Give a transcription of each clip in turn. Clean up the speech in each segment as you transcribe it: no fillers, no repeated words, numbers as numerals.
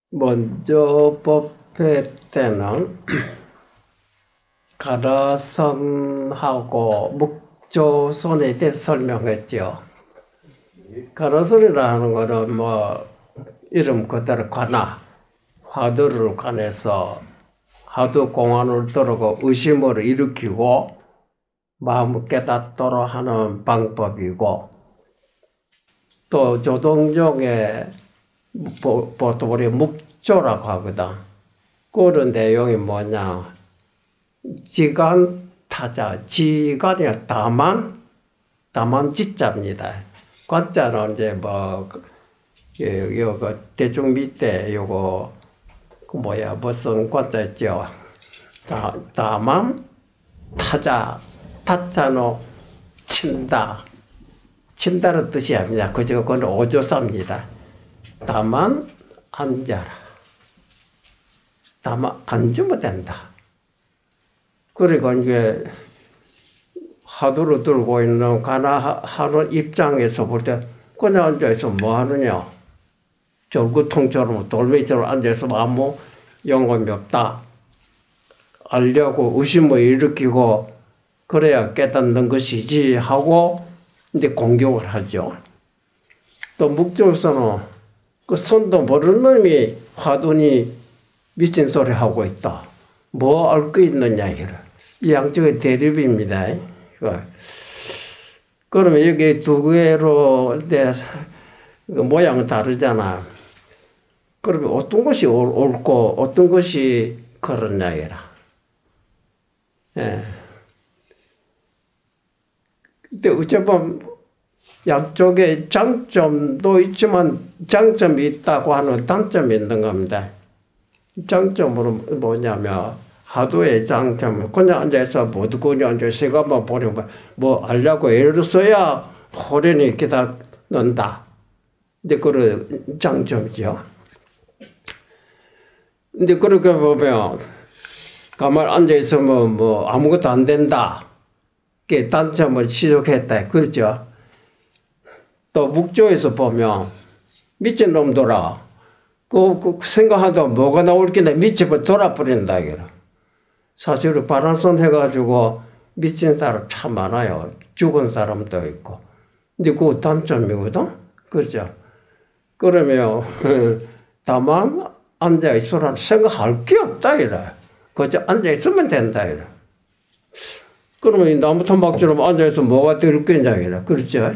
먼저 법회 때는 가라선하고 묵조선에 대해 설명했죠. 가라선이라는 거는 뭐 이름 그대로 관아, 화두를 관해서 화두 공안을 들고 의심을 일으키고 마음을 깨닫도록 하는 방법이고, 또 조동종의 보통 우리 묵조라고 하거든. 그런 내용이 뭐냐, 지간타자, 지간이 다만 지자입니다. 관자는 이제 뭐 요거 대충 밑에 요거 그 뭐야 무슨 관자 있죠. 다만 타자, 타자는 친다는 뜻이 아닙니다. 그건 오조사입니다. 다만 앉아라. 다만 앉으면 된다. 그러니까 이게 화두를 들고 있는 가나하는 입장에서 볼 때 그냥 앉아있어 뭐 하느냐. 절구통처럼 돌멩이처럼 앉아있으면 아무 영감이 없다. 알려고 의심을 일으키고 그래야 깨닫는 것이지 하고 이제 공격을 하죠. 또 묵조에서는 그 손도 모르는 놈이 화두니 미친 소리 하고 있다. 뭐 알 거 있느냐 이래. 이 양쪽의 대립입니다. 그러면 여기 두 개로 모양은 다르잖아. 그러면 어떤 것이 옳고 어떤 것이 그렇냐 이라. 예. 근데 어쩌면 양쪽에 장점도 있지만 장점이 있다고 하는 단점이 있는 겁니다. 장점은 뭐냐면 화두의 장점은 그냥 앉아서 뭐 듣고 그냥 앉아서 시간만 보내면 뭐 알려고 애를 써야 호련히 깨닫는다. 근데 그런 장점이죠. 근데 그렇게 보면 가만히 앉아있으면 뭐 아무것도 안 된다. 그 단점을 지적했다. 그렇죠. 또 묵조에서 보면 미친놈들아 그 생각하다 뭐가 나올 게나 미치고 돌아버린다 이거라. 사실은 바람선 해가지고 미친 사람 참 많아요. 죽은 사람도 있고. 근데 그거 단점이거든. 그렇죠. 그러면 다만 앉아있으라는 생각할 게 없다 이래. 그저 앉아있으면 된다 이래. 그러면 이 나무토막처럼 앉아있으면 뭐가 될 거냐 이래. 그렇죠.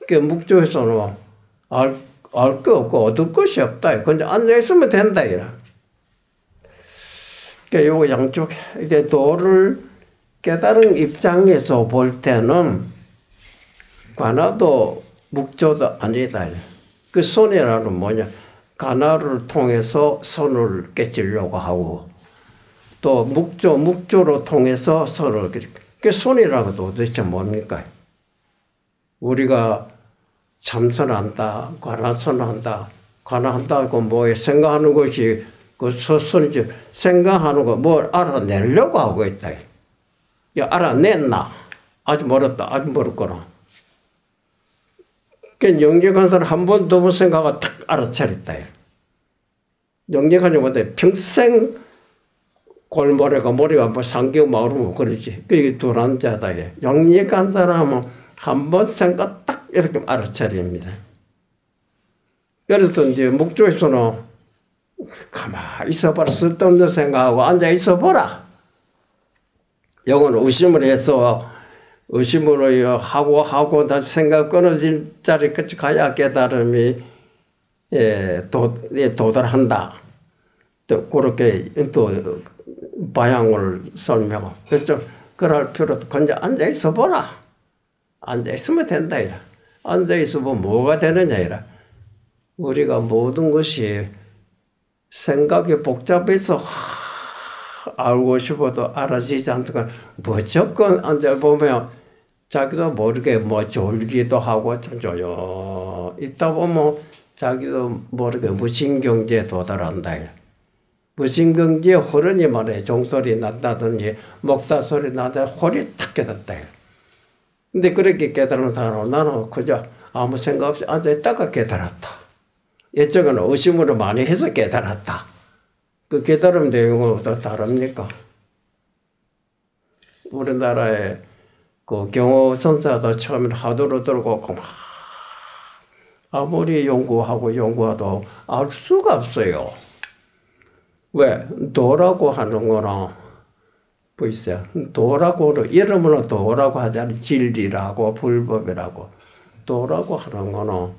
그 묵조에서는 알 거 없고 얻을 것이 없다. 그냥 앉아있으면 된다 이래. 그러니까 요거 양쪽 이게 도를 깨달은 입장에서 볼 때는 관아도 묵조도 아니다. 그 손이라는 뭐냐, 관아를 통해서 손을 깨치려고 하고 또 묵조로 통해서 손을 그 손이라는 것도 도대체 뭡니까? 우리가 참선한다, 관아선한다, 관아한다고 뭐 생각하는 것이 그 손이지. 생각하는 거 뭘 알아내려고 하고 있다. 야, 알아냈나? 아직 멀었다. 아직 멀었구나. 그 영적한 사람 한 번, 두 번 생각하고 탁 알아차렸다. 영적하지 못해. 평생 골머리가 머리가 뭐 상기고 마르고 그러지. 그게 두란자다. 영적한 사람은 한 번 생각 딱 이렇게 알아차립니다. 그래서 이제 묵조에서는 가만히 있어봐라. 쓸데없는 생각하고 앉아 있어봐라. 영은 의심을 해서 의심으로 하고 다시 생각 끊어질 자리까지 가야 깨달음이 도달한다. 또 그렇게 또 방향을 설명하고. 그렇죠. 그럴 필요도 그냥 앉아 있어봐라. 앉아 있으면 된다. 이라. 앉아 있으면 뭐가 되느냐. 이라. 우리가 모든 것이 생각이 복잡해서 알고 싶어도 알아지지 않다가 무조건 앉아보면 자기도 모르게 뭐 졸기도 하고 좀 조용 있다 보면 자기도 모르게 무신경지에 도달한다. 무신경지에 호른이 말해 종소리 난다든지 목사 소리 나다 홀이 탁 깨졌다. 근데 그렇게 깨달은 사람은 나는 그저 아무 생각 없이 앉아있다가 깨달았다. 이쪽은 의심으로 많이 해서 깨달았다. 그 깨달음 내용은 또 다릅니까? 우리나라에 그 경호선사도 처음에 하도로 들고 막 아무리 연구하도 알 수가 없어요. 왜? 도라고 하는 거는 보이세요? 도라고는 이름으로 도라고 하잖아요. 진리라고 불법이라고. 도라고 하는 거는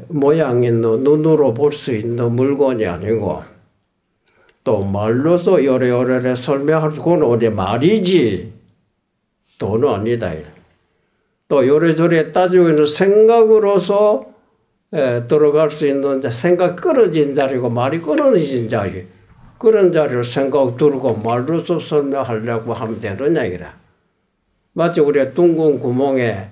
모양 있는 눈으로 볼 수 있는 물건이 아니고 또 말로서 요래요래 설명할 수 그건 우리 말이지 도는 아니다. 또 요래저래 따지고 있는 생각으로서 들어갈 수 있는 생각 끊어진 자리고 말이 끊어진 자리 그런 자리를 생각 들고 말로서 설명하려고 하면 되는 얘기라. 마치 우리가 둥근 구멍에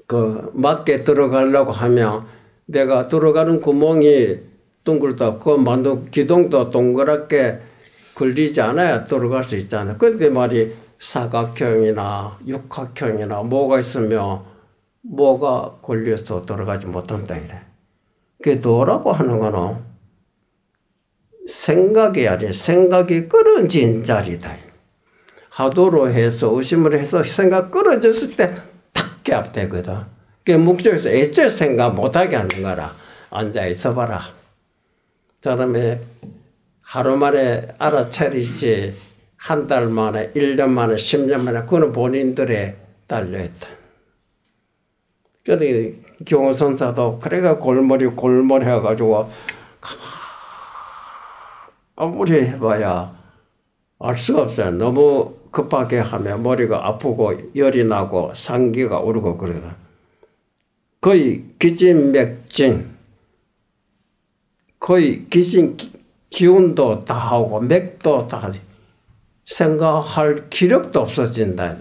그 맞게 들어가려고 하면 내가 들어가는 구멍이 둥글다 그 만든 기둥도 동그랗게 걸리지 않아야 들어갈 수 있잖아요. 그런데 말이 사각형이나 육각형이나 뭐가 있으면 뭐가 걸려서 들어가지 못한다 이래. 그 도라고 하는 거는 생각이 아니라 생각이 끊어진 자리다. 하도로 해서 의심을 해서 생각 끊어졌을 때 탁 개합되거든. 그 목적에서 애초에 생각 못하게 하는 거라. 앉아 있어 봐라. 저놈의 하루 만에 알아차리지 한 달 만에 1년 만에 10년 만에 그건 본인들에 달려있다. 그래 경호선사도 그래가 골머리 해가지고 아무리 해봐야 알 수가 없어요. 너무 급하게 하면 머리가 아프고 열이 나고 상기가 오르고 그러거든. 거의 기진맥진 거의 기운도 다 하고 맥도 다 하지. 생각할 기력도 없어진다.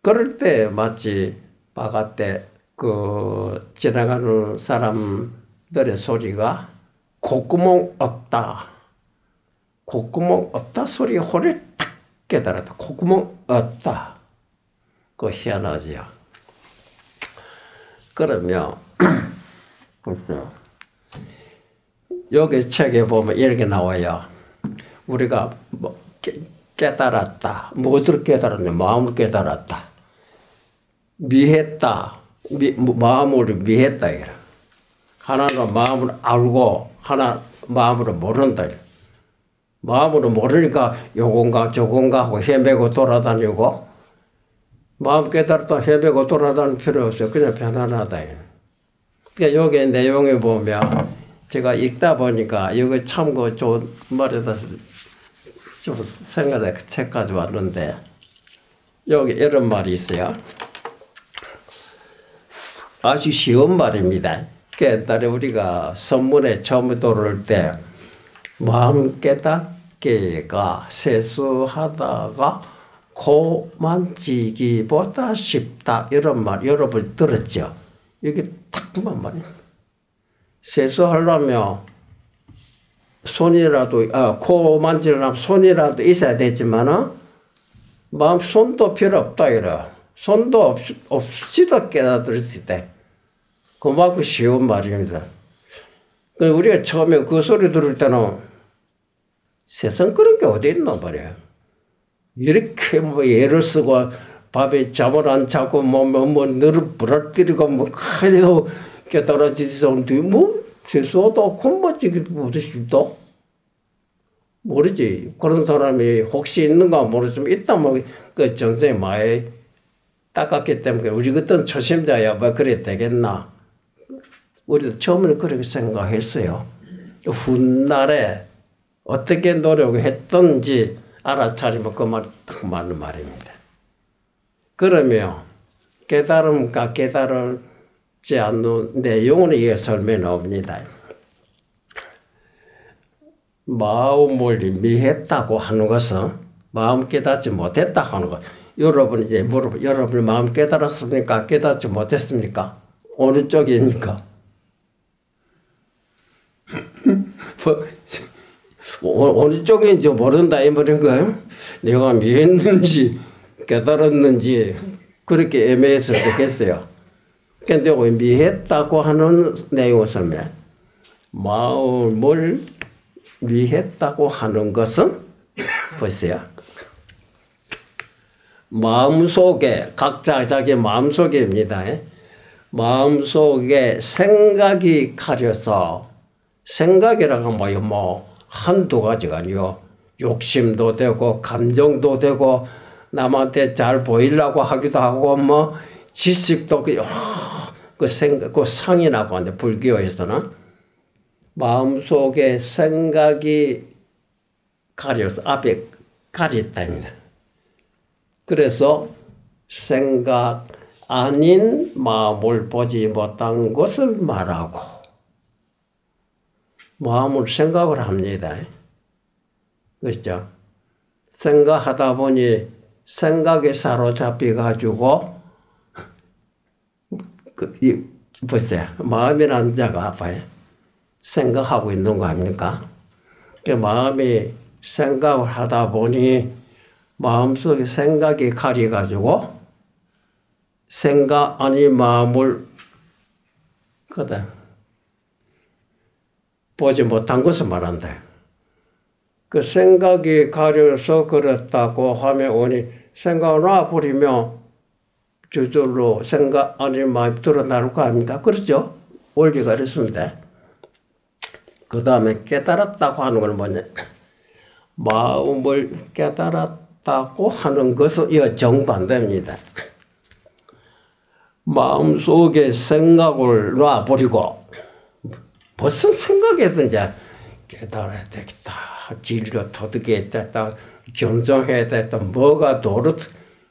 그럴 때 마치 바깥에 그 지나가는 사람들의 소리가 콧구멍 없다. 콧구멍 없다 소리 호리 딱 깨달았다. 콧구멍 없다. 그거 희한하지요. 그러면 보세요. 여기 책에 보면 이렇게 나와요. 우리가 뭐 깨달았다. 무엇을 깨달았냐? 마음을 깨달았다. 미했다. 마음으로 미했다. 하나는 마음을 알고 하나 마음으로 모른다. 마음으로 모르니까 요건가 저건가 하고 헤매고 돌아다니고 마음 깨달았다 헤매고 돌아다닐 필요 없어요. 그냥 편안하다. 그러니까 여기 내용에 보면 제가 읽다 보니까 이거 참 그 좋은 말이다 좀 생각해 그 책 가져왔는데 여기 이런 말이 있어요. 아주 쉬운 말입니다. 옛날에 우리가 선문에 처음 들어올 때 마음 깨닫기가 세수하다가 코 만지기보다 쉽다 이런 말 여러분 들었죠? 이게 딱 그만 말입니다. 세수하려면 손이라도 코 만지려면 손이라도 있어야 되지만은 마음 손도 필요 없다 이래. 손도 없이도 깨닫을 수 있다. 그만큼 쉬운 말입니다. 우리가 처음에 그 소리 들을 때는 세상 그런 게 어디 있나 말이에요. 이렇게 뭐 애를 쓰고 밤에 잠을 안 자고 뭐 너를 부러뜨리고 뭐 하려고 깨달아지지 않는데 뭐 세수하다 콧맞지기도 못했습니다. 모르지. 그런 사람이 혹시 있는가 모르지만 있다면 그 전생에 많이 닦았기 때문에 우리 같은 초심자야 뭐 그래 되겠나. 우리도 처음에는 그렇게 생각했어요. 훗날에 어떻게 노력했던지 알아차리면 그 말 딱 맞는 말입니다. 그러면 깨달음과 깨달지 않는 내용은 이게 설명이 나옵니다. 마음을 미했다고 하는 것은 마음 깨닫지 못했다 하는 것. 여러분 이제 물어봐. 여러분 마음 깨달았습니까? 깨닫지 못했습니까? 어느 쪽입니까? 어느 쪽인지 모른다 이 말인 거예요. 내가 미했는지 깨달았는지 그렇게 애매해서 되겠어요. 근데 왜 미했다고 하는 내용을 쓰면 마음을 미했다고 하는 것은 보세요. 마음속에 각자 자기 마음속에입니다. 마음속에 생각이 가려서 생각이라고 뭐요 뭐 한두 가지가 아니요. 욕심도 되고 감정도 되고 남한테 잘 보이려고 하기도 하고 뭐 지식도 그 생각 그 상이라고 하는데 불교에서는 마음속에 생각이 가려서 앞에 가렸답니다. 그래서 생각 아닌 마음을 보지 못한 것을 말하고 마음을 생각을 합니다. 그렇죠? 생각하다 보니 생각에 사로잡혀 가지고 보세요. 마음이라는 자가 아파요. 생각하고 있는 거 아닙니까? 그 마음이 생각을 하다 보니 마음속에 생각이 가려가지고 생각 아닌 마음을 보지 못한 것을 말한다. 그 생각이 가려서 그렇다고 하면 오니 생각을 놔버리면 저절로 생각 아닌 마음이 드러날 거 아닙니까? 그렇죠? 원리가 그렇습니다. 그 다음에 깨달았다고 하는 건 뭐냐? 마음을 깨달았다고 하는 것은 이 정반대입니다. 마음속에 생각을 놔버리고 무슨 생각이든지 깨달아야 되겠다. 진리로 터득해야 되겠다. 경정해야 되겠다. 뭐가 도로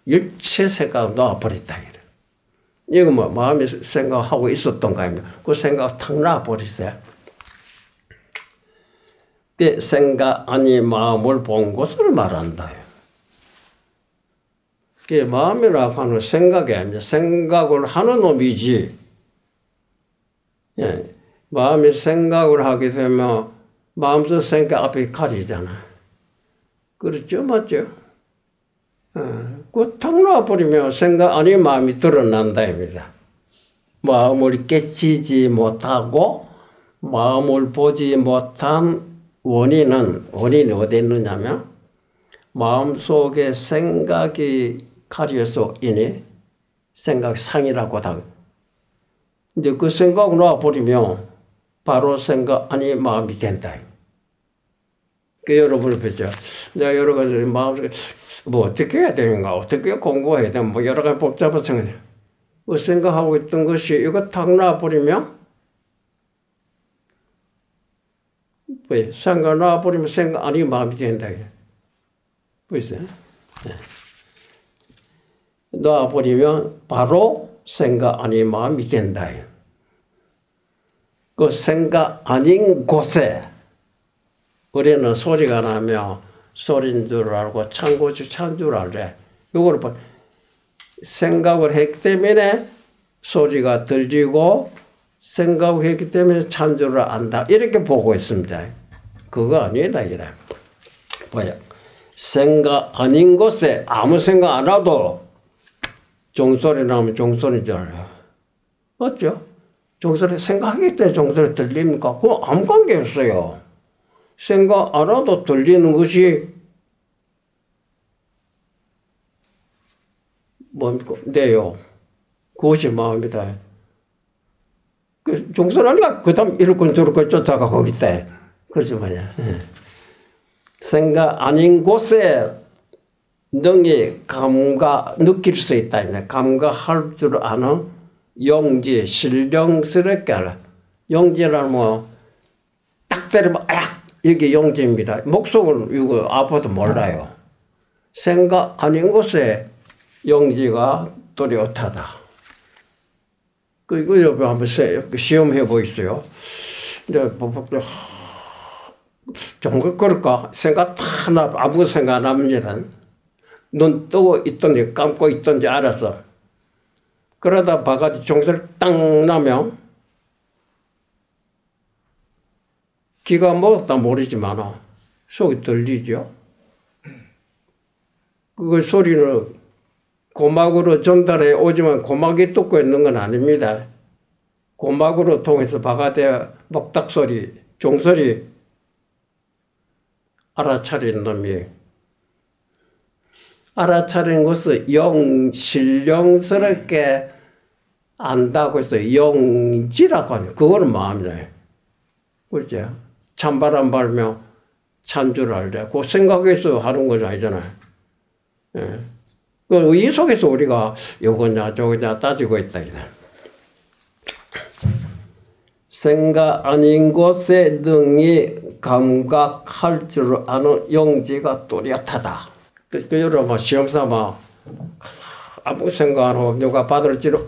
일체 생각을 놔버렸다. 이거 뭐 마음이 생각하고 있었던 거 아닙니까? 그 생각 탁 놔버리세요. 그 생각 아닌 마음을 본 것을 말한다. 그 마음이라고 하는 생각이 아니라 생각을 하는 놈이지. 예. 마음이 생각을 하게 되면 마음속 생각 앞에 가리잖아. 그렇죠? 맞죠? 그 탁 놔버리면 생각 아닌 마음이 드러난다입니다. 마음을 깨치지 못하고 마음을 보지 못한 원인이 어디 있느냐면 마음속에 생각이 가려서 인해 생각상이라고 하다. 이제 그 생각을 놔버리면 바로 생각 아닌 마음이 된다. 그 여러분을 뵙죠. 내가 여러 가지 마음속에 뭐 어떻게 해야 되는가, 어떻게 공부해야 되나, 뭐 여러 가지 복잡한 생각. 그 생각하고 있던 것이 이거 탁 놔버리면 왜 생각 놔버리면 생각 아닌 마음이 된다. 보이세요? 네. 놔버리면 바로 생각 아닌 마음이 된다. 그 생각 아닌 곳에 우리는 소리가 나면 소리인 줄 알고 찬 줄 알래. 이걸 생각을 했기 때문에 소리가 들리고 생각을 했기 때문에 찬 줄 안다. 이렇게 보고 있습니다. 그거 아니다. 이래. 뭐야? 생각 아닌 곳에 아무 생각 안 하도 종소리 나면 종소리인 줄 알아. 맞죠? 종소리 생각하기 때문에 종소리 들립니까? 그거 아무 관계 없어요. 생각 안 해도 들리는 것이 뭡니까? 내요. 그것이 마음이다. 그 종소리 하니까 그 다음 이렇게 저렇게 쫓아가 거기 있다. 그러지 말이야. 생각 아닌 곳에 능히 느낄 수 있다. 감각할 줄 아는 용지, 신령스럽게 알아. 용지라는 딱 때리면 이게 용지입니다. 목속은 이거 아파도 몰라요. 생각 아닌 곳에 용지가 뚜렷하다. 이거 여러분 한번 시험해 보이세요. 이제 좀 그럴까? 생각 다 나, 아무 생각 안 합니다. 눈 뜨고 있던지 감고 있던지 알아서. 그러다 바가지 종소리 딱 나면 귀가 먹었다 모르지만 속이 들리죠. 그 소리는 고막으로 전달해 오지만 고막이 뚫고 있는 건 아닙니다. 고막으로 통해서 바가대 목닥소리, 종소리 알아차린 놈이 알아차린 것을 신령스럽게 안다고 해서 영지라고 하는 그거는 마음이에요. 그렇죠? 찬바람 불며 찬 줄 알자. 그 생각해서 하는 건 아니잖아요. 예. 그 이 속에서 우리가 요거냐 저거냐 따지고 있다. 생각 아닌 곳에 능히 감각할 줄 아는 영지가 뚜렷하다. 여러분 시험삼아 아무 생각 안 하고 누가 받을지를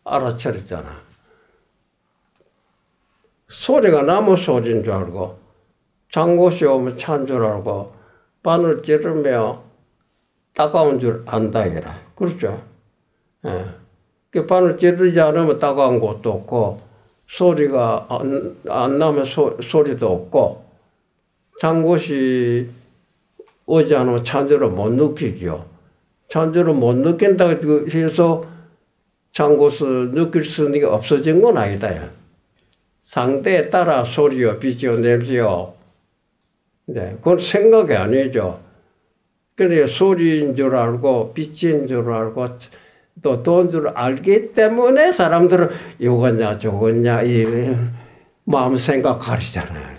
알아차렸잖아. 소리가 나무 소리인 줄 알고 장고시 오면 찬 줄 알고 바늘 찌르며 따가운 줄 안다 이라. 그렇죠? 예. 그 바늘 찌르지 않으면 따가운 것도 없고 소리가 안 나면 소리도 없고 장고시 오지 않으면 찬 줄을 못 느끼죠. 찬 줄을 못 느낀다고 해서 장고스 느낄 수 있는 게 없어진 건 아니다. 상대에 따라 소리요, 빛이요, 냄새요. 네, 그건 생각이 아니죠. 그러니까 소리인 줄 알고, 빛인 줄 알고, 또 돈 줄 알기 때문에 사람들은 이거냐, 저거냐, 이 마음 생각하리잖아요.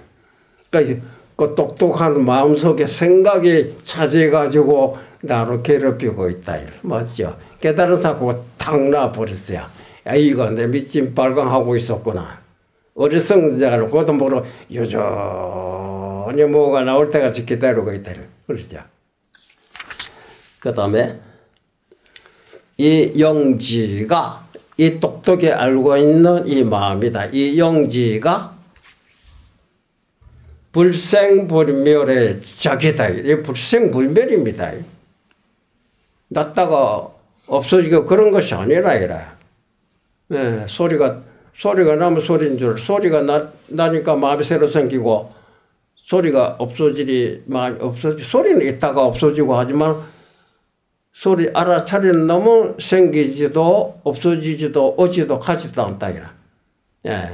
그러니까 그 똑똑한 마음속에 생각이 차지해가지고 나로 괴롭히고 있다. 맞죠? 깨달은 사고가 탁 나버렸어요. 야, 이거 내 미친 발광하고 있었구나. 어리석은 자는 그것도 모르고 여전히 뭐가 나올 때까지 기다리고 있다. 그러죠. 그 다음에 이 영지가 이 똑똑히 알고 있는 이 마음이다. 이 영지가 불생불멸의 자기다. 이 불생불멸입니다. 났다가 없어지고 그런 것이 아니라 이라. 네, 소리가 나면 소리인 줄, 소리가 나니까 마음이 새로 생기고, 소리가 소리는 있다가 없어지고 하지만, 소리 알아차리는 놈은 생기지도, 없어지지도, 오지도, 가지도 않다, 이라. 예.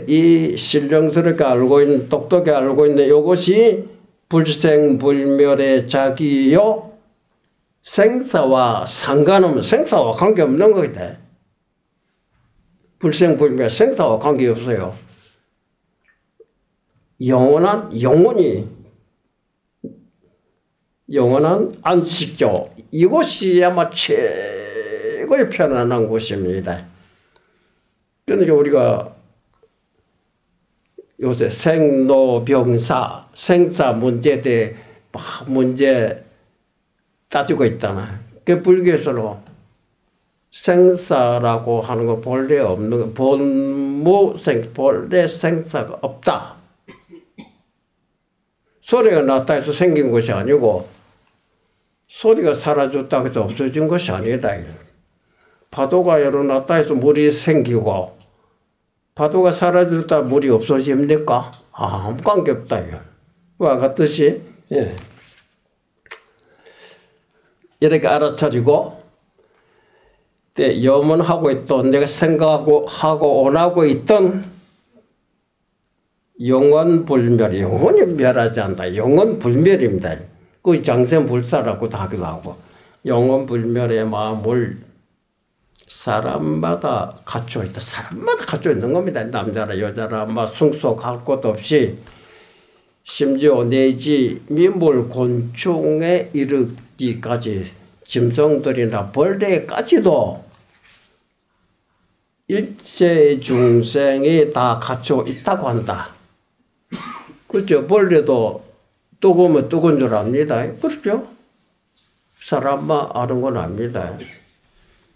이 신령스럽게 알고 있는, 똑똑히 알고 있는 이것이 불생불멸의 자기요, 생사와 상관없는, 생사와 관계없는 거다. 불생불멸, 생사와 관계없어요. 영원한 안식교. 이곳이 아마 최고의 편안한 곳입니다. 그러니까 우리가 요새 생로병사, 생사 문제에 문제 따지고 있잖아. 그 불교에서는 생사라고 하는 거 본래 없는 거, 본래 생사가 없다. 소리가 났다 해서 생긴 것이 아니고 소리가 사라졌다 해서 없어진 것이 아니다. 파도가 일어났다 해서 물이 생기고 파도가 사라졌다 물이 없어집니까? 아무 관계 없다. 와 같듯이 예. 이렇게 알아차리고 염원하고 있던 내가 생각하고 원하고 있던 영원불멸, 영원히 멸하지 않는다. 영원불멸입니다. 그 장생불사라고도 하기도 하고 영원불멸의 마음을 사람마다 갖추어 있다. 사람마다 갖추어 있는 겁니다. 남자라 여자라 숭속할 것도 없이 심지어 내지 민물 곤충에 이르기까지 짐승들이나 벌레까지도 일체 중생이 다 갖추어 있다고 한다. 그렇죠? 벌레도 뜨거우면 뜨거운 줄 압니다. 그렇죠? 사람만 아는 건 압니다.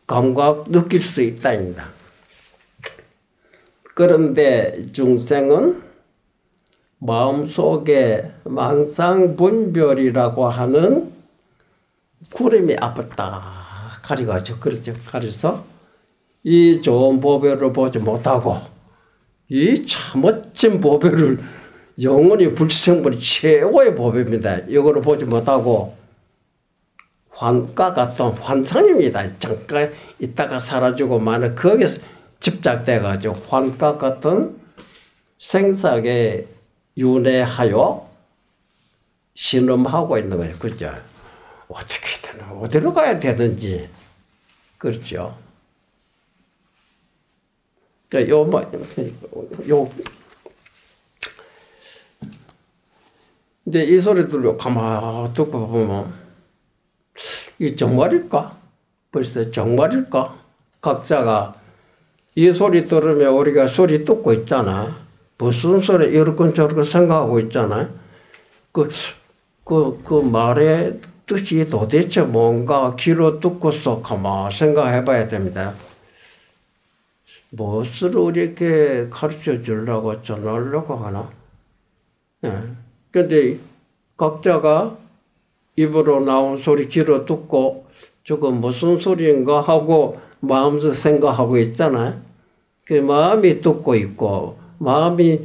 감각 느낄 수 있다입니다. 그런데 중생은 마음속에 망상분별이라고 하는 구름이 아팠다 가리가죠. 그렇죠. 가려서 이 좋은 보배를 보지 못하고 이 참 멋진 보배를 영원히 불생불이 최고의 보배입니다. 이거를 보지 못하고 환과 같은 환상입니다. 잠깐 있다가 사라지고 마는 거기에 집착돼가지고 환과 같은 생사에 윤회하여 신음하고 있는 거예요. 그죠? 어떻게든 어디로 가야 되는지. 그렇죠? 근데 이 소리 들고 가만히 듣고 보면 이게 정말일까? 벌써 정말일까? 각자가 이 소리 들으면 우리가 소리 듣고 있잖아. 무슨 소리 이렇게 저렇게 생각하고 있잖아. 그 말의 뜻이 도대체 뭔가 귀로 듣고서 가만히 생각해 봐야 됩니다. 무엇을 이렇게 가르쳐 주려고 전하려고 하나? 근데 각자가 입으로 나온 소리 귀로 듣고 저거 무슨 소리인가 하고 마음속에 생각하고 있잖아요. 그 마음이 듣고 있고 마음이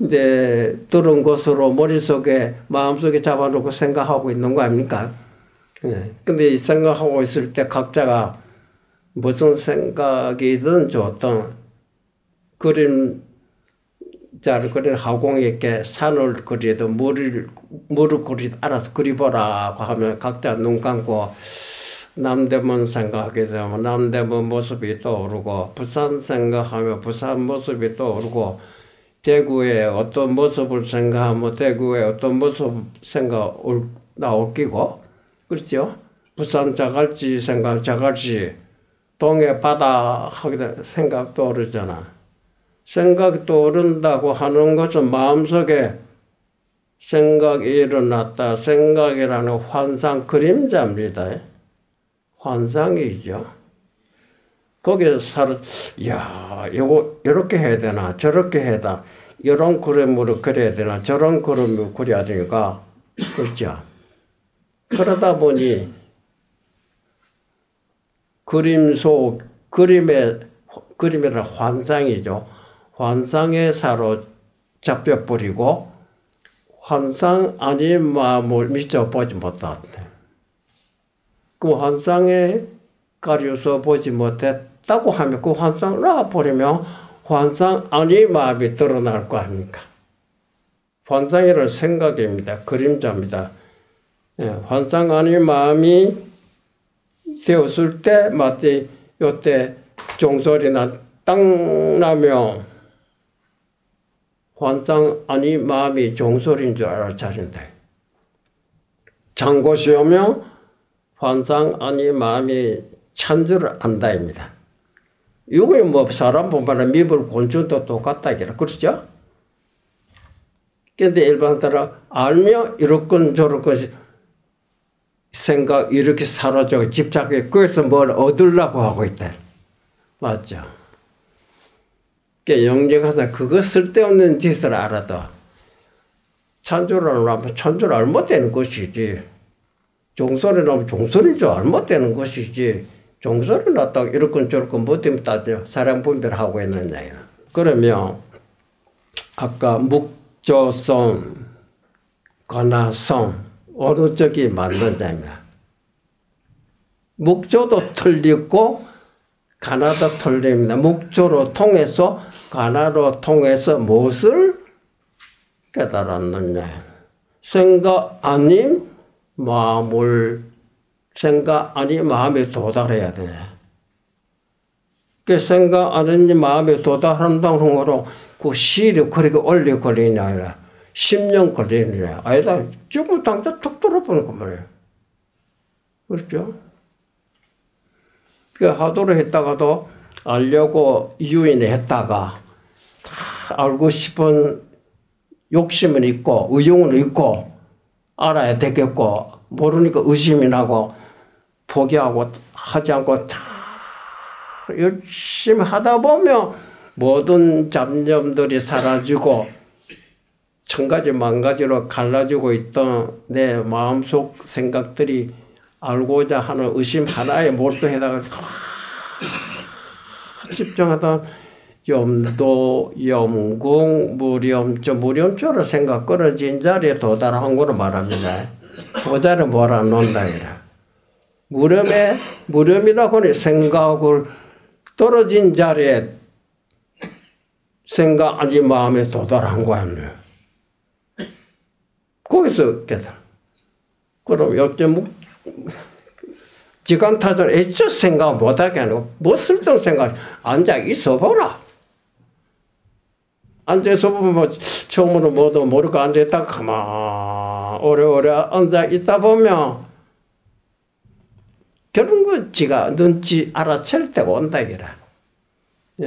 이제 들은 것으로 머릿속에 마음속에 잡아놓고 생각하고 있는 거 아닙니까? 근데 이 생각하고 있을 때 각자가 무슨 생각이든 좋든 그림자를 그린 화공에게 산을 그리든 물을 그리든 알아서 그리보라고 하면 각자 눈 감고 남대문 생각하게 되면 남대문 모습이 떠오르고 부산 생각하면 부산 모습이 떠오르고 대구의 어떤 모습을 생각하면 대구의 어떤 모습 생각 나올 끼고 그렇죠? 부산 자갈치 생각 자갈치 동해 바다 하게 돼 생각 떠오르잖아. 생각이 떠오른다고 하는 것은 마음속에 생각이 일어났다. 생각이라는 환상 그림자입니다. 환상이죠. 거기서 야, 요거 이렇게 해야 되나 저렇게 해야 되나 이런 그림으로 그려야 되나 저런 그림으로 그려야 되니까 그렇죠. 그러다 보니 그림이란 환상이죠. 환상에 사로잡혀버리고 환상 아닌 마음을 미쳐보지 못했다. 그 환상에 가려서 보지 못했다고 하면 그 환상을 놔버리면 환상 아닌 마음이 드러날 거 아닙니까? 환상이란 생각입니다. 그림자입니다. 환상 아닌 마음이 되었을 때 마치 요때 종소리나 땅 나면 환상 아닌 마음이 종소리인 줄 알아 차린다. 장고시 오면 환상 아닌 마음이 찬 줄 안다입니다. 이거 뭐 사람 보면 미불 곤충도 똑같다 이라 그렇죠? 근데 일반 사람 알면 이렇건 저렇건 생각 이렇게 사로잡고 집착해 거기서 뭘 얻으려고 하고 있다. 맞죠? 영적하사 그거 쓸데없는 짓을 알아도 찬조를 하면 찬조를 알면 되는 것이지. 종소리를 하면 종소리인 줄 알면 되는 것이지. 종소리 났다고 이렇건 저렇건 뭐 때문에 따져 사람 분별하고 있느냐. 그러면 아까 묵조성, 관하성 어느 쪽이 맞는 자입니다. 묵조도 틀리고 가나도 틀립니다. 묵조로 통해서 가나로 통해서 무엇을 깨달았느냐. 생각 아닌 마음을 생각 아닌 마음에 도달해야 돼. 그 생각 아닌 마음에 도달한다는 거로 그 시일이 그렇게 오래 걸리냐 아니라 10년 걸리느냐 아니다. 조금 당장 툭 들어보는 거 말이에요. 그렇죠? 그 하도를 했다가도 알려고 유인을 했다가 다 알고 싶은 욕심은 있고 의욕은 있고 알아야 되겠고 모르니까 의심이 나고 포기하고 하지 않고 다 열심히 하다 보면 모든 잡념들이 사라지고 천가지 만가지로 갈라지고 있던 내 마음속 생각들이 알고자 하는 의심 하나에 몰두해다가 집중하다 염도, 염궁, 무렴조로 생각 끊어진 자리에 도달한 거로 말합니다. 그 자리에 몰아놓는다. 무렴이라고는 생각을 떨어진 자리에 생각 아니 마음에 도달한 거야. 거기서 깨달아. 그럼 역전 지간타전 애초 생각 못하게 하고 뭐 쓸데없는 생각 앉아 있어 보라. 앉아서 보면 뭐 처음으로 뭐도 모르고 앉아있다가 가만 오래오래 앉아있다 보면 결국은 지가 눈치 알아챌 때가 온다 이거라.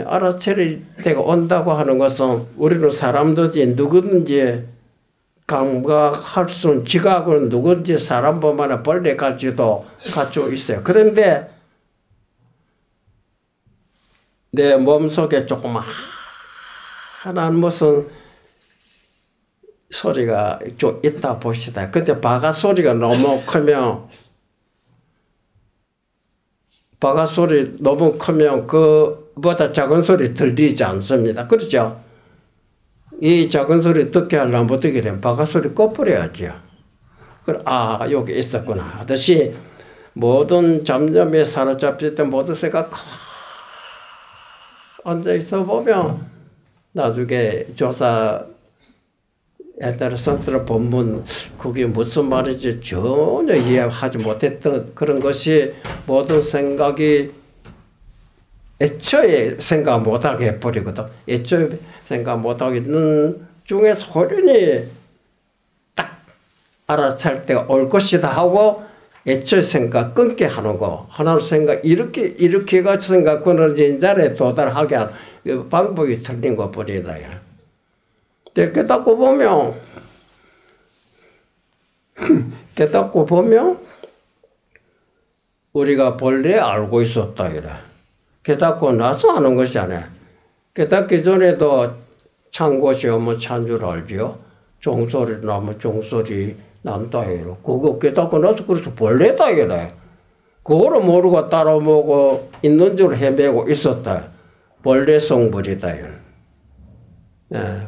알아챌 때가 온다고 하는 것은 우리는 사람들이 누구든지 감각할 수는 지각은 누구든지 사람 보면 벌레 가지도 갖추고 있어요. 그런데 내 몸속에 조금 하나는 무슨 소리가 좀 있다 봅시다. 근데 바가 소리가 너무 크면 바가 소리 너무 크면 그보다 작은 소리 들리지 않습니다. 그렇죠? 이 작은 소리 듣게 하려면 어떻게 되면 바가 소리 꺼버려야죠. 아 여기 있었구나 하듯이 모든 잠잠에 사로잡힐 때 모든 새가 앉아있어 보면 나중에 조사에 따라 스스로 본문 그게 무슨 말인지 전혀 이해하지 못했던 그런 것이 모든 생각이 애초에 생각 못하게 해버리거든. 애초에 생각 못하게 있는 중에 소련이 딱 알아챌 때가 올 것이다 하고 애초에 생각 끊게 하는 거. 하나의 생각 이렇게 같이 생각 끊어진 자리에 도달하게 하는 방법이 틀린 것 뿐이다. 깨닫고 보면 우리가 본래 알고 있었다. 깨닫고 나서 아는 것이 아니야. 깨닫기 전에도 찬 곳이 오면 찬 줄 알지요. 종소리 나면 종소리 난다. 그거 깨닫고 나서 그래서 본래다. 그거를 모르고 따라보고 있는 줄 헤매고 있었다. 본래 성불이다.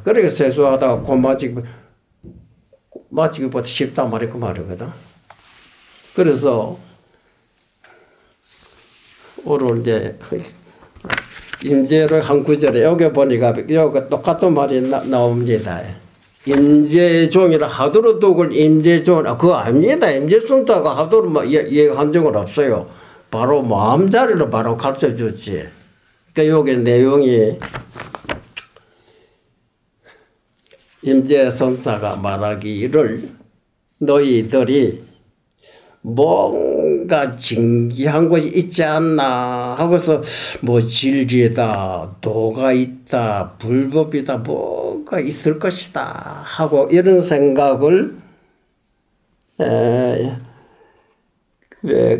그러니까 세수하다가 곧 맞이기보다 쉽다 말이 그 말이거든. 그래서 오늘 이제 임재를 한 구절에 여기 보니까 여기 똑같은 말이 나옵니다. 임재종이라 하도록 그걸 임재종 그거 아닙니다. 임재종자가 하도록 얘기한 적은 없어요. 바로 마음자리로 바로 가르쳐 줬지. 그러니까 여기 내용이 임재성사가 말하기를 너희들이 뭔가 진기한 것이 있지 않나 하고서 뭐 진리다, 도가 있다, 불법이다, 뭐가 있을 것이다 하고 이런 생각을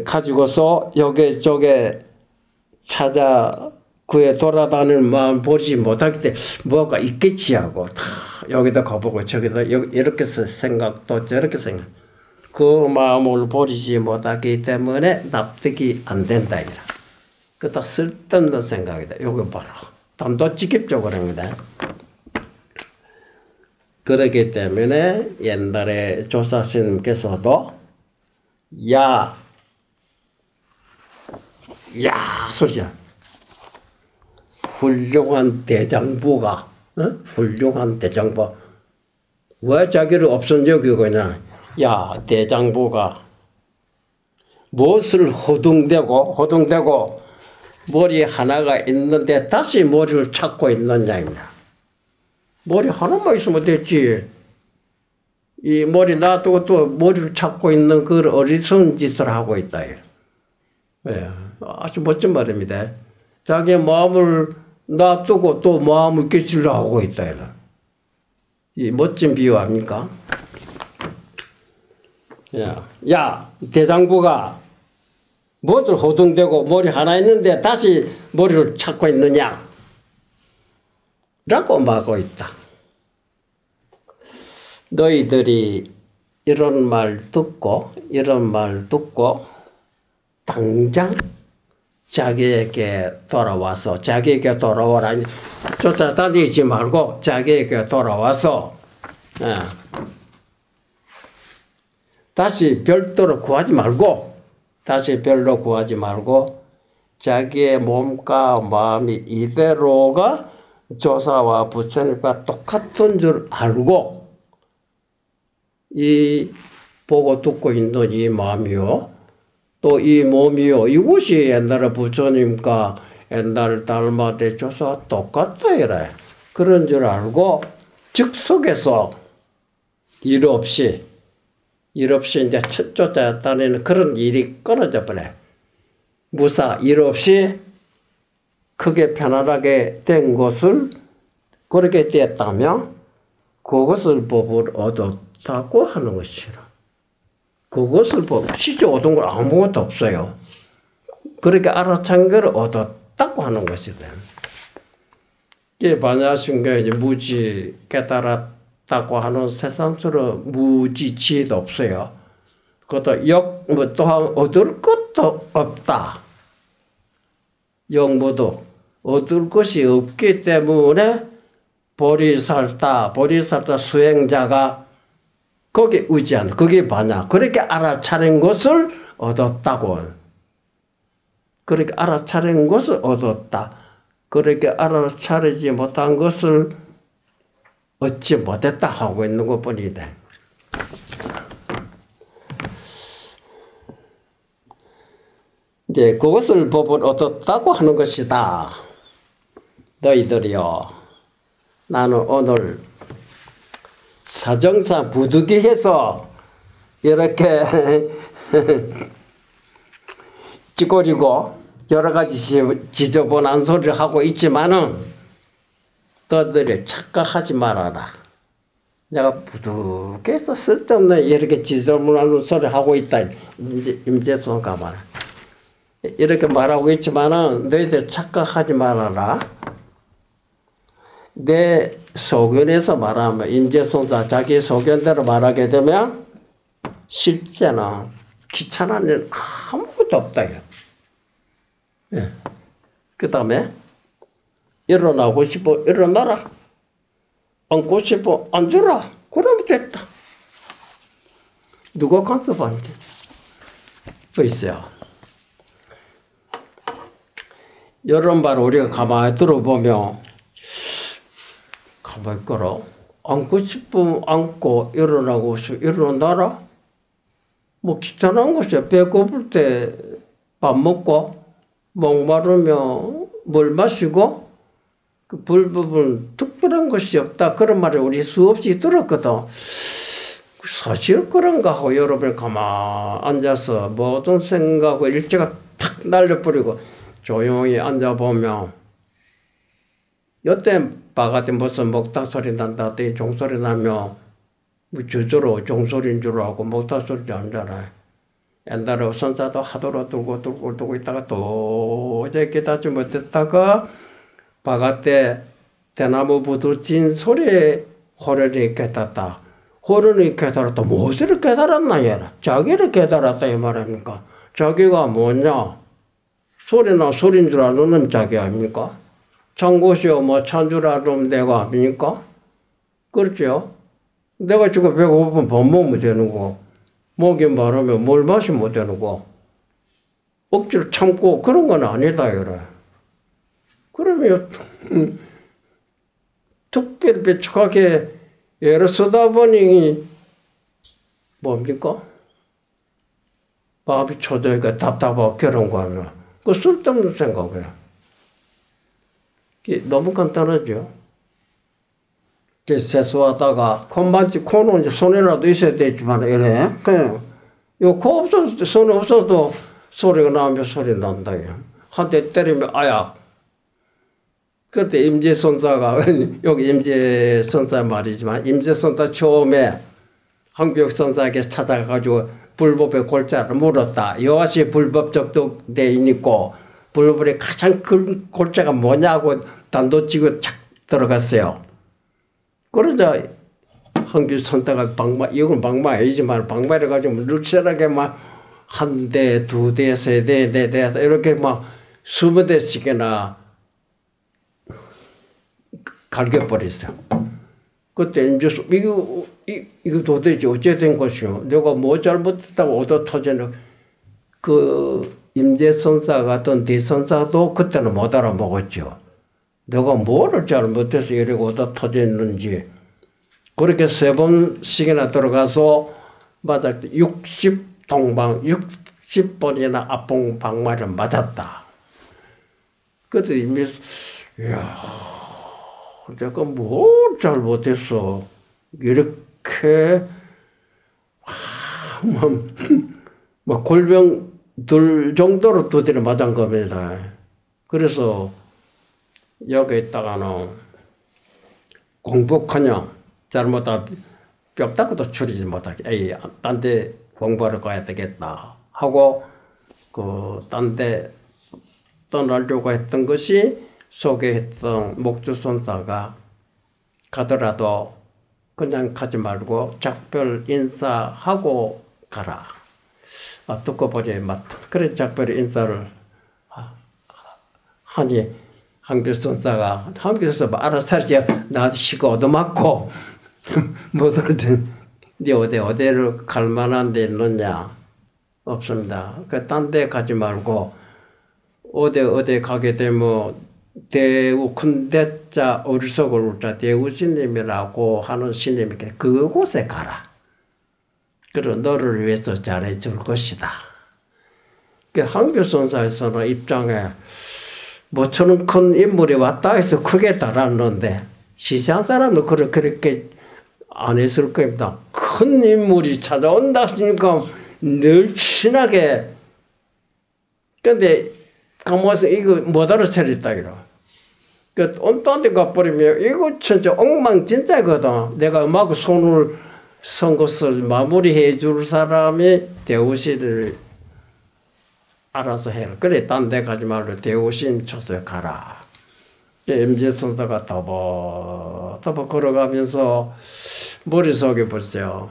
가지고서 여기저기 찾아 구해 돌아다니는 마음 보지 못하기 때문에 뭐가 있겠지 하고 다 여기다 가보고 저기다 이렇게 생각도 저렇게 생각 그 마음을 버리지 못하기 때문에 납득이 안 된다. 그다 쓸데없는 생각이다. 이거 바로 단도직입적으로 합니다. 그렇기 때문에 옛날에 조사스님께서도 야 소리야. 훌륭한 대장부가 훌륭한 대장부 왜 자기를 없은 적이 그냥 야 대장부가 무엇을 허둥대고 머리 하나가 있는데 다시 머리를 찾고 있느냐입니다. 머리 하나만 있으면 됐지. 이 머리 놔두고 또 머리를 찾고 있는 그 어리석은 짓을 하고 있다. 네, 아주 멋진 말입니다. 자기 마음을 놔두고 또 마음을 깨치려 하고 있다. 이 멋진 비유 아닙니까? 야, 대장부가 무엇을 허둥대고 머리 하나 있는데 다시 머리를 찾고 있느냐? 라고 말하고 있다. 너희들이 이런 말 듣고 당장 자기에게 돌아와서 자기에게 돌아오라. 쫓아다니지 말고 자기에게 돌아와서 다시 별도로 구하지 말고 다시 별로 구하지 말고 자기의 몸과 마음이 이대로가 조사와 부처님과 똑같은 줄 알고 이 보고 듣고 있는 이 마음이요 또 이 몸이요 이것이 옛날에 부처님과 옛날 달마대 조사와 똑같다 이래. 그런 줄 알고 즉석에서 일 없이 이제 쫓아다니는 그런 일이 끊어져 버려. 무사 일 없이 크게 편안하게 된 것을 그렇게 됐다면 그것을 법을 얻었다고 하는 것이라. 그것을 시조 얻은 건 아무것도 없어요. 그렇게 알아챈 걸 얻었다고 하는 것이다. 이게 반야신경에 이제 무지 깨달았다고 하는 세상처럼 무지 지혜도 없어요. 그것도 또한 얻을 것도 없다. 영모도 얻을 것이 없기 때문에 보리살타 수행자가 거기에 의지한다. 그게 반야. 그렇게 알아차린 것을 얻었다고. 그렇게 알아차린 것을 얻었다. 그렇게 알아차리지 못한 것을 얻지 못했다 하고 있는 것뿐이다. 이제 그것을 법을 얻었다고 하는 것이다. 너희들이요. 나는 오늘 사정상 부득이해서 이렇게 찌꺼리고 여러 가지 지저분한 소리를 하고 있지만은 너희들이 착각하지 말아라. 내가 부득이해서 쓸데없는 이렇게 지저분한 소리를 하고 있다. 임재손 가봐라. 이렇게 말하고 있지만은 너희들 착각하지 말아라. 내 소견에서 말하면 임재손자 자기 소견대로 말하게 되면 실제는 귀찮은 일 아무것도 없다. 예. 그 다음에 일어나고 싶어 일어나라. 앉고 싶어 앉으라. 그러면 됐다. 누가 간섭하는데? 보이세요? 여름발 우리가 가만히 들어보면 가만히 걸어. 앉고 싶으면 앉고 일어나고 싶으면 일어나라. 뭐 귀찮은 것이야. 배고플 때 밥 먹고 목마르면 물 마시고 그 불법은 특별한 것이 없다. 그런 말을 우리 수없이 들었거든. 사실 그런가 하고 여러분 가만히 앉아서 모든 생각하고 일제가 탁 날려버리고 조용히 앉아보면 여태 바깥에 무슨 목탁 소리 난다, 종소리 나면 뭐 저절로 종소리인 줄 알고 목탁 소리도 안 잖아요. 옛날에 손자도 하도로 들고 있다가 도저히 깨닫지 못했다가 바깥에 대나무 부두친 소리에 호련히 깨닫다. 호련히 깨달았다. 무엇을 깨달았나 얘는. 자기를 깨달았다 이 말입니까. 자기가 뭐냐. 소리나 소리인 줄 아는 놈 자기 아닙니까? 찬 곳이요 뭐 찬 줄 아는 내가 아닙니까? 그렇죠? 내가 지금 배고프면 밥 먹으면 되는 거. 목이 마르면 물 마시면 되는 거. 억지로 참고 그런 건 아니다 이래. 그러면 특별히 배척하게 애를 쓰다 보니 뭡니까? 마음이 초조하니까 답답하고 그런 거 하면 그 쓸데없는 생각이야. 너무 간단하죠. 세수하다가 코는 이제 손이라도 있어야 되지만 이래. 그냥 코 없어도 손 없어도 소리가 나면 소리 난다. 한 대 때리면 아야. 그때 임재선사가 여기 임재선사 말이지만 임재선사 처음에 황벽선사에게 찾아가가지고 불법의 골자를 물었다. 여하시 불법적 대인이고 불법의 가장 큰 골자가 뭐냐고 단도직입 착 들어갔어요. 그러자 황벽선사가 이건 방마 아니지만 방마를 가지고 르치하게 막 한 대, 두 대, 세 대, 네 대 이렇게 막 20대씩이나 갈겨버렸어요. 그때 이제 이거 도대체 어째 된 것이요? 내가 뭐 잘못했다고 얻어 터지는 그 임재선사 같은 대선사도 그때는 못 알아먹었죠. 내가 뭐를 잘못해서 이러고 다 터졌는지. 그렇게 3번씩이나 들어가서 맞아 60번이나 압봉박말을 맞았다. 그때 이미 이야 내가 뭘 잘못했어. 이렇게 뭐 골병 들 정도로 두드려 맞은 겁니다. 그래서 여기 있다가는 공부커녕 잘못하면 뼈 닦고도 줄이지 못하게 에이 딴 데 공부하러 가야 되겠다 하고 그 딴 데 떠나려고 했던 것이 소개했던 목주선사가 가더라도 그냥 가지 말고 작별 인사하고 가라. 듣고 보니 맞다. 그래 작별 인사를 하니 황비선사가 황비선사 알아서 하지 나한테 시고 얻어맞고 뭐든 네 어디를 갈 만한 데 있느냐 없습니다. 그 딴 데 가지 말고 어디 가게 되면 대우 큰대자 어리석을 울자 대우 스님이라고 하는 스님에게 그곳에 가라. 그럼 너를 위해서 잘해줄 것이다. 그 황비선사에서는 입장에 모처럼 큰 인물이 왔다 해서 크게 달았는데 시장 사람은 그렇게 안 했을 겁니다. 큰 인물이 찾아온다 하니까 늘 친하게. 근데 가만서 이거 못 알아차렸다 이러. 그 딴 데 가버리면 이거 진짜 엉망진짜거든. 내가 막 손을 선 것을 마무리해 줄 사람이 대우시를 알아서 해라. 그래 딴 데 가지 말고 대우신 쳐서 가라. 임재선사가 더벅더벅 걸어가면서 머릿속에 보세요.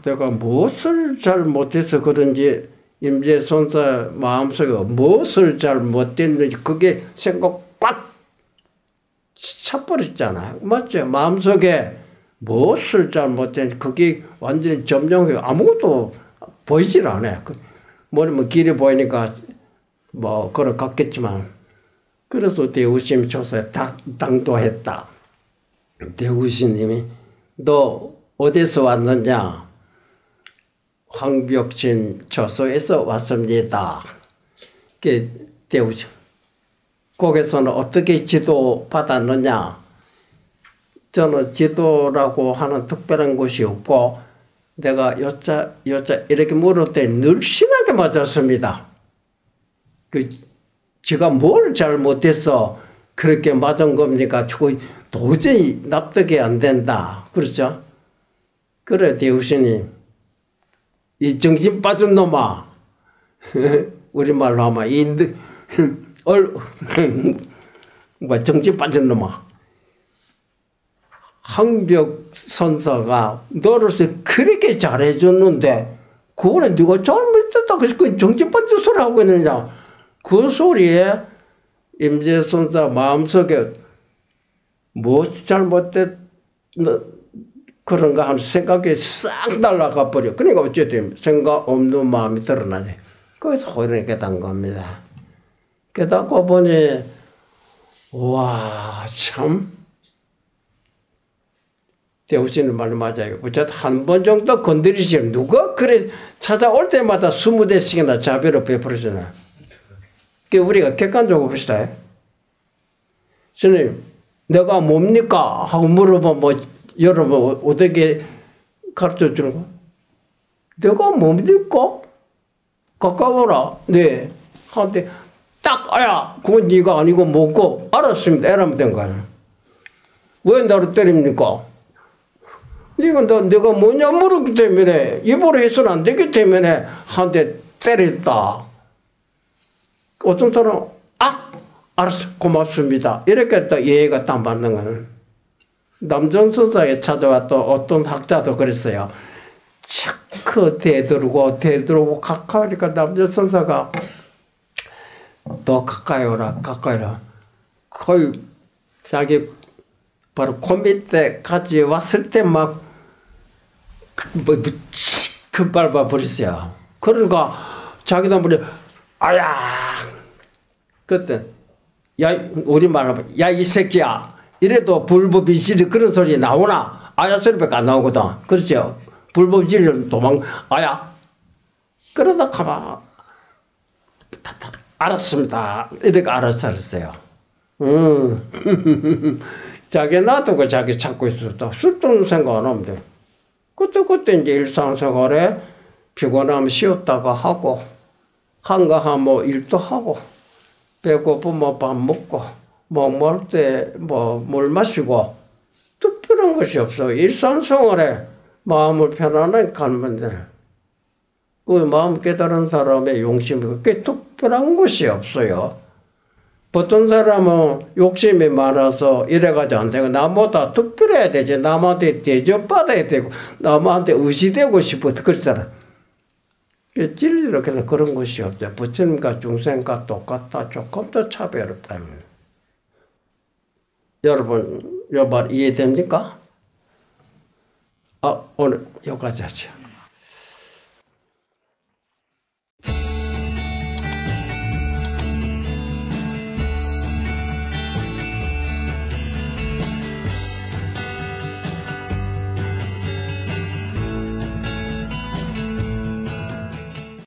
내가 무엇을 잘못해서 그런지 임재선사 마음속에 무엇을 잘못했는지 그게 생각 꽉 차버렸잖아요. 맞죠? 마음속에 무엇을 잘못했는지 그게 완전히 점령해 아무것도 보이질 않아요. 뭐냐면 길이 보이니까 뭐 걸어갔겠지만 그래서 대우심 조사에 당도했다. 대우심님이 너 어디서 왔느냐? 황벽진 조소에서 왔습니다. 대우심. 거기서는 어떻게 지도 받았느냐? 저는 지도라고 하는 특별한 곳이 없고 내가 여자 이렇게 물을 때 늘씬하게 맞았습니다. 제가 뭘 잘못해서 그렇게 맞은 겁니까? 도저히 납득이 안 된다. 그렇죠? 그래 대우신이 이 정신 빠진 놈아 우리말로 하면 정신 빠진 놈아 황벽선사가 너로서 그렇게 잘해줬는데 그거는 네가 잘못했다 그래서 그 정신 빠진 소리 하고 있느냐. 그 소리에 임재선사 마음속에 무엇이 잘못됐 그런가 하는 생각이 싹 날아가 버려. 그러니까 어쨌든 생각 없는 마음이 드러나지. 거기서 그렇게 된 겁니다. 깨닫고 보니 와 참 대우씨는 말로 맞아요. 어쨌든 한 번 정도 건드리시면 누가 그래 찾아올 때마다 20대씩이나 자비를 베풀어주나. 우리가 객관적으로 봅시다. 스님 내가 뭡니까? 하고 물어보면 뭐 여러분 어떻게 가르쳐 주는 거? 내가 뭡니까? 가까워라. 네. 한테 딱 아야. 그건 네가 아니고 뭐고. 알았습니다. 이러면 된 거야. 왜 나를 때립니까? 내가 뭐냐 물었기 때문에 입으로 해서는 안 되기 때문에 한 대 때렸다. 어떤 사람은 알았어 고맙습니다. 이렇게 또 예의가 딱 맞는 거는. 남정선사에 찾아왔던 어떤 학자도 그랬어요. 자꾸 대들고 가까우니까 남정선사가 더 가까이 오라. 거의 자기 바로 코 밑에까지 왔을 때 막 큰 밟아 버렸어요. 그러니까 자기도 모르 아야 그때 야 우리말로 야 이 새끼야 이래도 불법 이질이 그런 소리 나오나 아야 소리밖에 안 나오거든. 그렇죠. 불법 이질은 도망 아야 그러다 가만 알았습니다. 이렇게 알아서 알았어요. 자기 놔두고 자기 찾고 있었다. 쓸데없는 생각 안 하면 돼. 그때 이제 일상생활에 피곤하면 쉬었다가 하고 한가하면 뭐 일도 하고 배고프면 밥 먹고 목마를 때 뭐 물 마시고 특별한 것이 없어. 일상생활에 마음을 편안하게 가면 돼. 그 마음 깨달은 사람의 용심이 그렇게 특별한 것이 없어요. 보통 사람은 욕심이 많아서 이래가지고 안 되고 나보다 특별해야 되지. 남한테 대접받아야 되고 남한테 의지되고 싶어서 그렇잖아. 진리로 그런 것이 없어요. 부처님과 중생과 똑같다. 조금 더 차별 없다. 여러분 이 말 이해됩니까? 오늘 여기까지 하죠.